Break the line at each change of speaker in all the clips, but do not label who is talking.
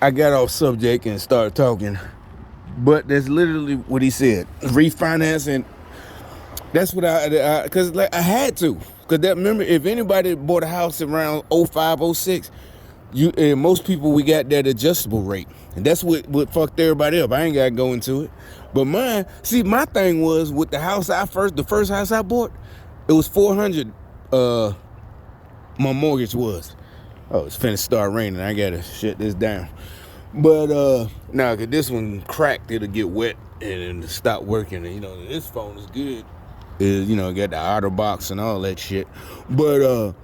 I got off subject and started talking, but that's literally what he said. Refinancing. That's what cause like I had to. Cause that, remember, if anybody bought a house around 05, 06, most people, we got that adjustable rate. And that's what fucked everybody up. I ain't gotta go into it. But mine, see, my thing was with the first house I bought, it was 400, my mortgage was. Oh, it's finna start raining. I gotta shut this down. But nah, cause this one cracked, it'll get wet and stop working. And this phone is good. Got the outer box and all that shit. But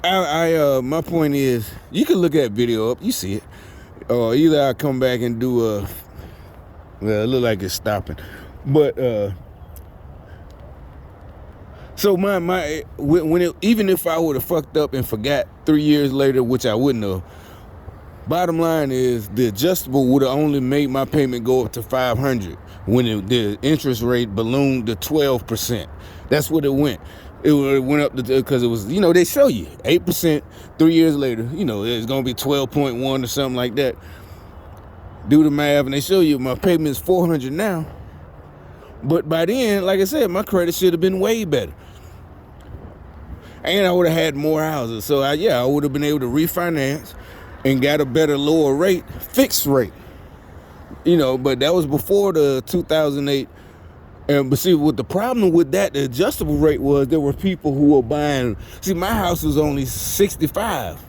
my point is, you can look that video up, you see it. Or either I come back and do well, it look like it's stopping. But so even if I would have fucked up and forgot 3 years later, which I wouldn't have. Bottom line is, the adjustable would have only made my payment go up to $500 when the interest rate ballooned to 12%. That's what it went. It went up because it was, they show you 8%. 3 years later, it's gonna be 12.1 or something like that. Do the math, and they show you my payment is $400 now. But by then, like I said, my credit should have been way better, and I would have had more houses. So I would have been able to refinance and got a better, lower rate, fixed rate. But that was before the 2008. But see, what the problem with that, the adjustable rate was, there were people who were buying. See, my house was only 65.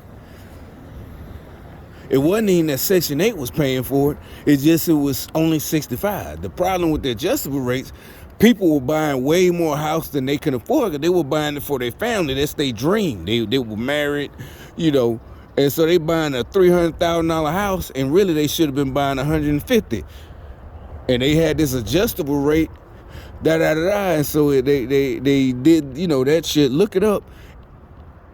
It wasn't even that Section 8 was paying for it. It was only 65. The problem with the adjustable rates, people were buying way more house than they could afford. They were buying it for their family. That's their dream. They were married, and so they buying a $300,000 house, and really they should have been buying $150,000. And they had this adjustable rate, and so they did, that shit. Look it up.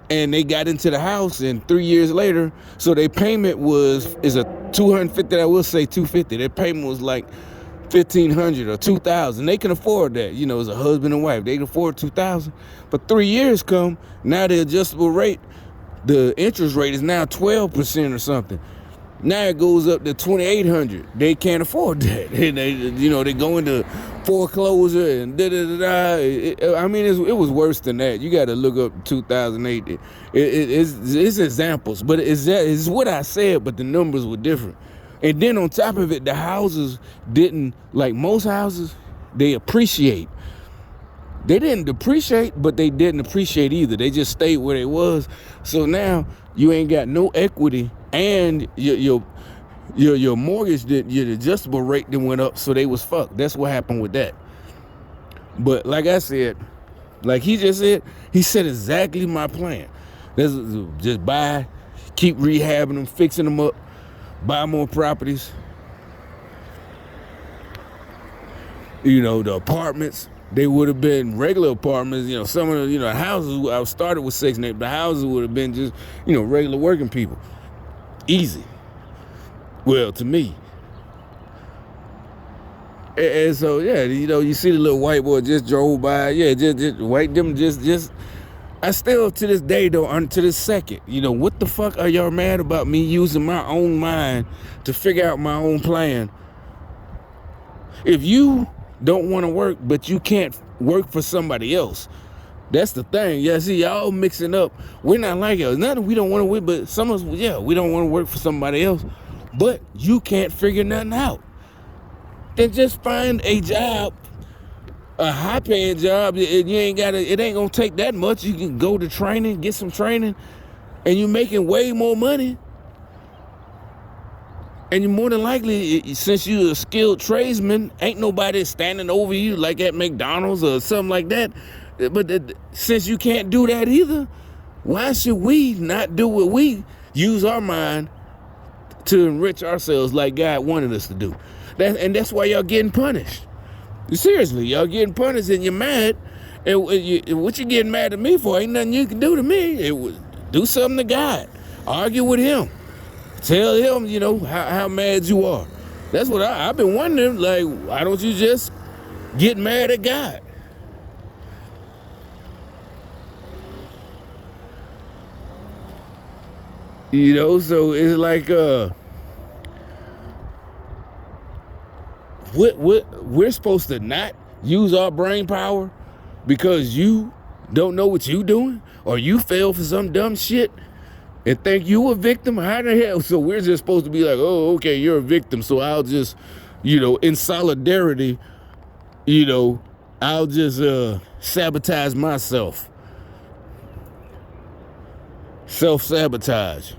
And they got into the house, and 3 years later, so their payment is a $250. I will say $250. Their payment was like $1,500 or $2,000. They can afford that, as a husband and wife. They can afford $2,000. But 3 years come, now the adjustable rate, the interest rate is now 12% or something. Now it goes up to $2,800. They can't afford that. And they go into foreclosure and da-da-da-da. It was worse than that. You got to look up 2008. It's examples, but it's what I said, but the numbers were different. And then on top of it, the houses didn't, like most houses, they appreciate. They didn't depreciate, but they didn't appreciate either. They just stayed where they was. So now you ain't got no equity, and your mortgage, your adjustable rate then went up, so they was fucked. That's what happened with that. But like I said, like he just said, he said exactly my plan. Just buy, keep rehabbing them, fixing them up, buy more properties. The apartments, they would have been regular apartments. Some of the, houses, I started with Section 8, the houses would have been just, regular working people. Easy. Well, to me. And so, you see the little white boy just drove by. Yeah, just white them, just. I still, to this day, though, to this second, what the fuck are y'all mad about me using my own mind to figure out my own plan? If you don't want to work, but you can't work for somebody else. That's the thing. Yeah, see, y'all mixing up. We're not like it. Nothing we don't want to work, but some of us, we don't want to work for somebody else. But you can't figure nothing out. Then just find a job, a high-paying job. It ain't gonna take that much. You can go to training, get some training, and you're making way more money. And you're more than likely, since you're a skilled tradesman, ain't nobody standing over you like at McDonald's or something like that. But since you can't do that either, why should we not do what we use our mind to enrich ourselves like God wanted us to do? And that's why y'all getting punished. Seriously, y'all getting punished and you're mad. And what you getting mad at me for? Ain't nothing you can do to me. Do something to God. Argue with him. Tell him, how mad you are. That's what I've been wondering. Like, why don't you just get mad at God? So it's like, What we're supposed to not use our brain power because you don't know what you doing or you fell for some dumb shit and think you a victim? How the hell? So we're just supposed to be like, oh, okay, you're a victim, so I'll just, in solidarity, I'll just sabotage myself. Self-sabotage.